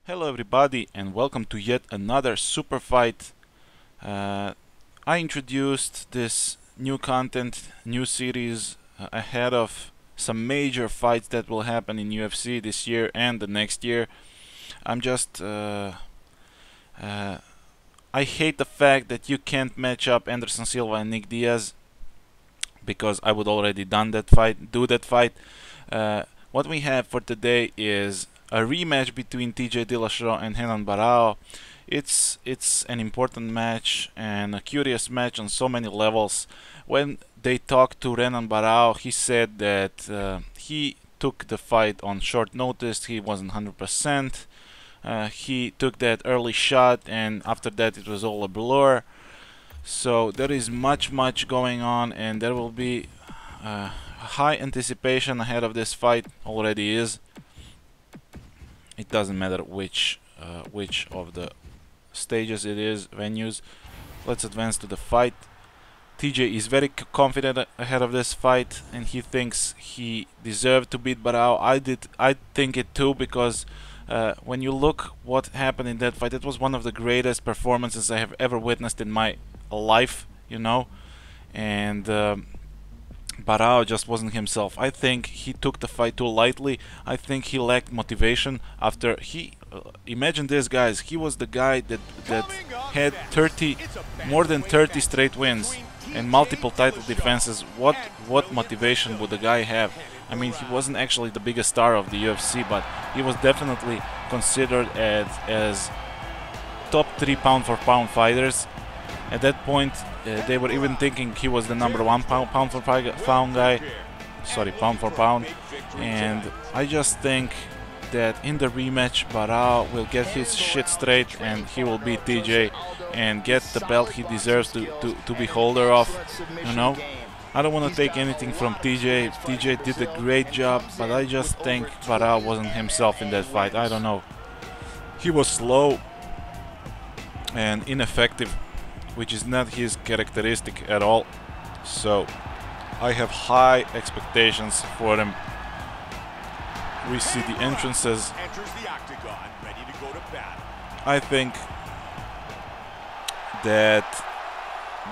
Hello everybody and welcome to yet another super fight. I introduced this new content, new series ahead of some major fights that will happen in UFC this year and the next year. I'm just I hate the fact that you can't match up Anderson Silva and Nick Diaz because I would already do that fight. What we have for today is a rematch between TJ Dillashaw and Renan Barao. It's an important match and a curious match on so many levels. When they talked to Renan Barao, he said that he took the fight on short notice. He wasn't 100%. He took that early shot, and after that it was all a blur. So there is much going on, and there will be high anticipation ahead of this fight. Already is. It doesn't matter which of the stages it is, venues. Let's advance to the fight. TJ is very confident ahead of this fight, and he thinks he deserved to beat Barao. I think it too, because when you look what happened in that fight, it was one of the greatest performances I have ever witnessed in my life, you know. And Barao just wasn't himself. I think he took the fight too lightly. I think he lacked motivation after he... imagine this, guys. He was the guy that had more than 30 straight wins and multiple title defenses. What motivation would the guy have? I mean, he wasn't actually the biggest star of the UFC, but he was definitely considered as top 3 pound for pound fighters. At that point, they were even thinking he was the #1 pound for pound guy. Sorry, pound for pound. And I just think that in the rematch, Barao will get his shit straight and he will beat TJ and get the belt he deserves to be holder of. You know, I don't want to take anything from TJ. TJ did a great job, but I just think Barao wasn't himself in that fight. I don't know. He was slow and ineffective, which is not his characteristic at all. So I have high expectations for him. We see the entrances. I think that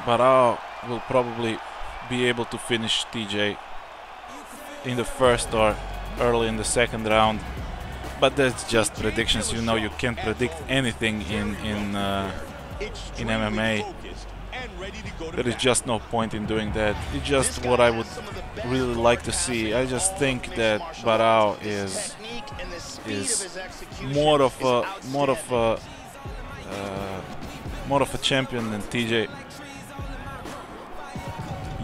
Barao will probably be able to finish TJ in the first or early in the second round, but that's just predictions. You know, you can't predict anything in MMA. There is just no point in doing that. It's just what I would really like to see. I just think that Barao is more of a champion than TJ.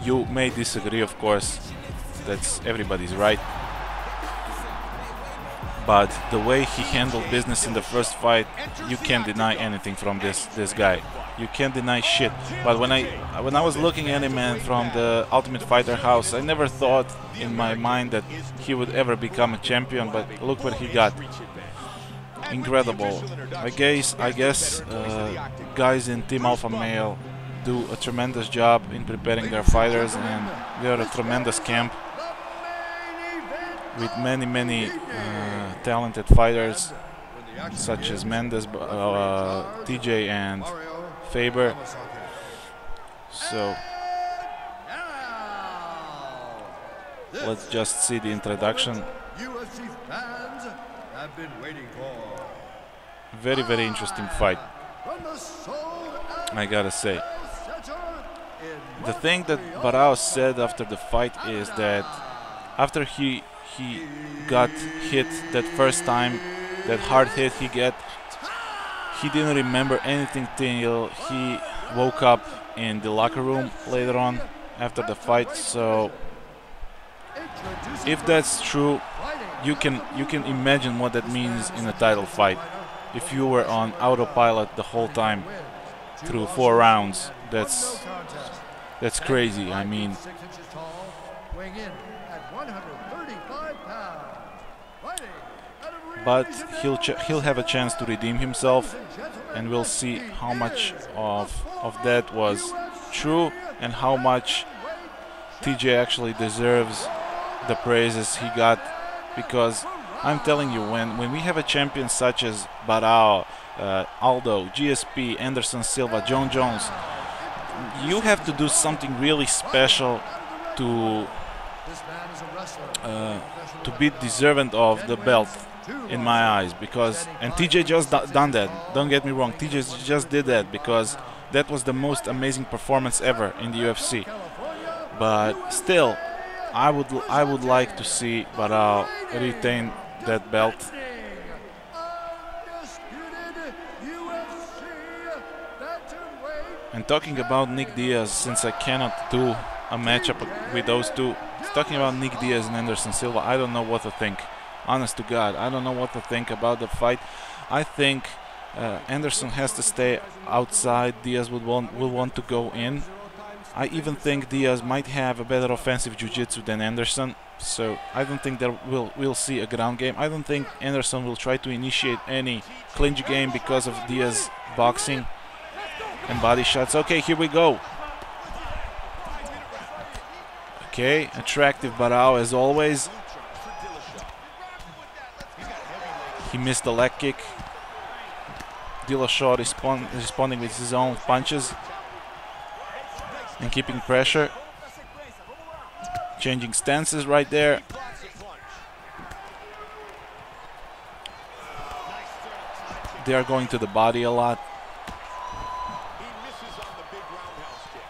You may disagree, of course. That's everybody's right. But the way he handled business in the first fight, you can't deny anything from this guy. You can't deny shit. But when I was looking at him, man, from the Ultimate Fighter house, I never thought in my mind that he would ever become a champion. But look what he got. Incredible. I guess guys in Team Alpha Male do a tremendous job in preparing their fighters, and they are a tremendous camp with many talented fighters such as Mendes, TJ and Faber. So let's just see the introduction. Very interesting fight, I gotta say. The thing that Barao said after the fight is that after he got hit that first time, that hard hit he didn't remember anything till he woke up in the locker room later on after the fight. So if that's true, you can imagine what that means in a title fight. If you were on autopilot the whole time through 4 rounds, that's crazy. I mean, but he'll have a chance to redeem himself, and we'll see how much of that was true and how much TJ actually deserves the praises he got, because I'm telling you, when we have a champion such as Barao, Aldo, GSP, Anderson Silva, John Jones, you have to do something really special to be deserving of the belt, in my eyes. Because and TJ just done that. Don't get me wrong, TJ just did that because that was the most amazing performance ever in the UFC. But still, I would like to see Barao retain that belt. And talking about Nick Diaz, since I cannot do a matchup with those two, talking about Nick Diaz and Anderson Silva, I don't know what to think. Honest to God, I don't know what to think about the fight. I think Anderson has to stay outside. Diaz will want to go in. I even think Diaz might have a better offensive jiu-jitsu than Anderson. So I don't think that we'll see a ground game. I don't think Anderson will try to initiate any clinch game because of Diaz boxing and body shots. Okay, here we go. Okay, attractive Barao as always. He missed the leg kick. Dillashaw responding with his own punches and keeping pressure. Changing stances right there. They are going to the body a lot.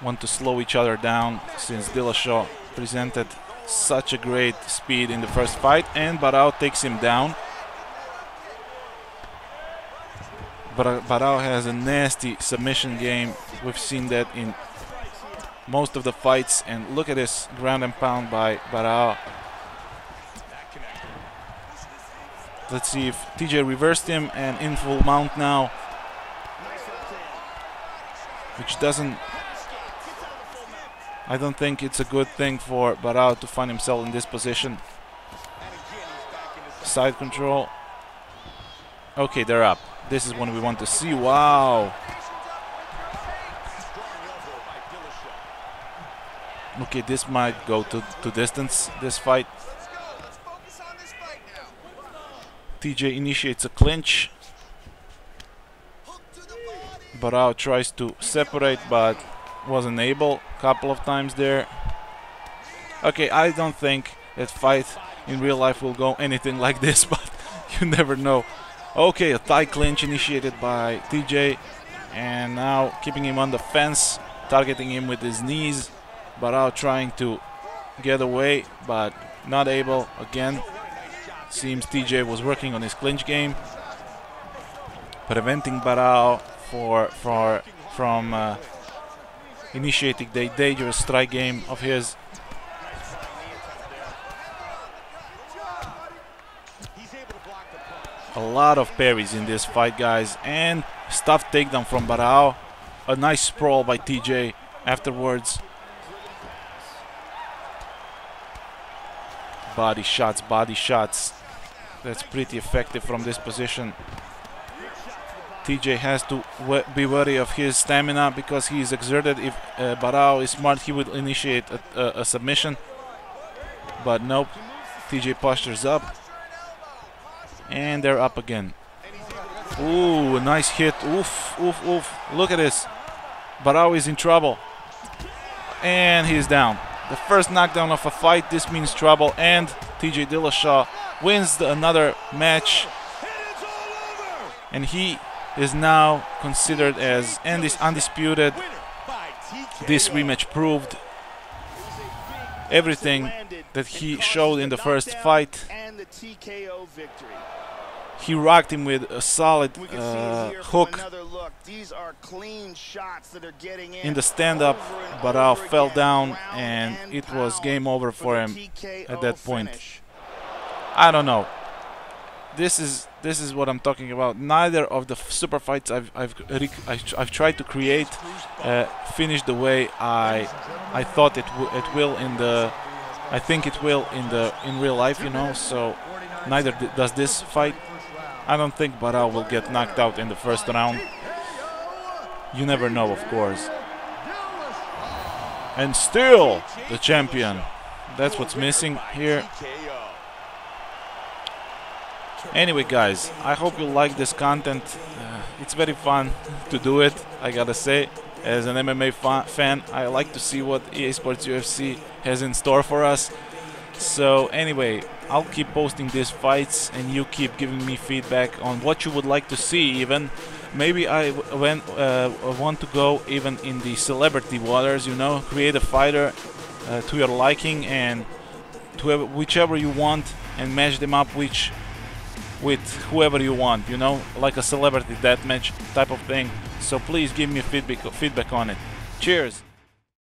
Want to slow each other down since Dillashaw presented such a great speed in the first fight, and Barao takes him down. Barao has a nasty submission game. We've seen that in most of the fights, and look at this ground and pound by Barao. Let's see if TJ reversed him and in full mount now, which doesn't, I don't think it's a good thing for Barao to find himself in this position. Side control. Okay, they're up. This is what we want to see. Wow. Okay, this might go to distance, this fight. TJ initiates a clinch. Barao tries to separate, but wasn't able. Couple of times there. Okay, I don't think that fight in real life will go anything like this, but you never know. Okay, a thigh clinch initiated by TJ, and now keeping him on the fence, targeting him with his knees. Barao trying to get away, but not able again. Seems TJ was working on his clinch game, preventing Barao from initiating the dangerous strike game of his. A lot of parries in this fight, guys, and stuffed takedown from Barao. A nice sprawl by TJ afterwards. Body shots, body shots. That's pretty effective from this position. TJ has to be wary of his stamina because he is exerted. If Barao is smart, he would initiate a submission. But nope, TJ postures up. And they're up again. Ooh, a nice hit. Oof, oof, oof. Look at this. Barao is in trouble. And he's down. The first knockdown of a fight. This means trouble. And TJ Dillashaw wins another match. And he is now considered as undisputed. This rematch proved everything that he showed in the first fight. He rocked him with a solid hook in the stand-up. Barao fell down and it was game over for him at that point. I don't know. This is what I'm talking about. Neither of the super fights I've tried to create finished the way I thought it will in the. I think it will in real life, you know. So neither does this fight. I don't think Barao will get knocked out in the first round. You never know, of course. And still the champion. That's what's missing here. Anyway, guys, I hope you like this content. It's very fun to do it, I gotta say. As an MMA fan, I like to see what EA Sports UFC has in store for us. So anyway, I'll keep posting these fights and you keep giving me feedback on what you would like to see. Even maybe I want to go even in the celebrity waters, you know, create a fighter to your liking and to whichever you want and match them up with whoever you want, you know, like a celebrity deathmatch type of thing. So please give me feedback on it. Cheers!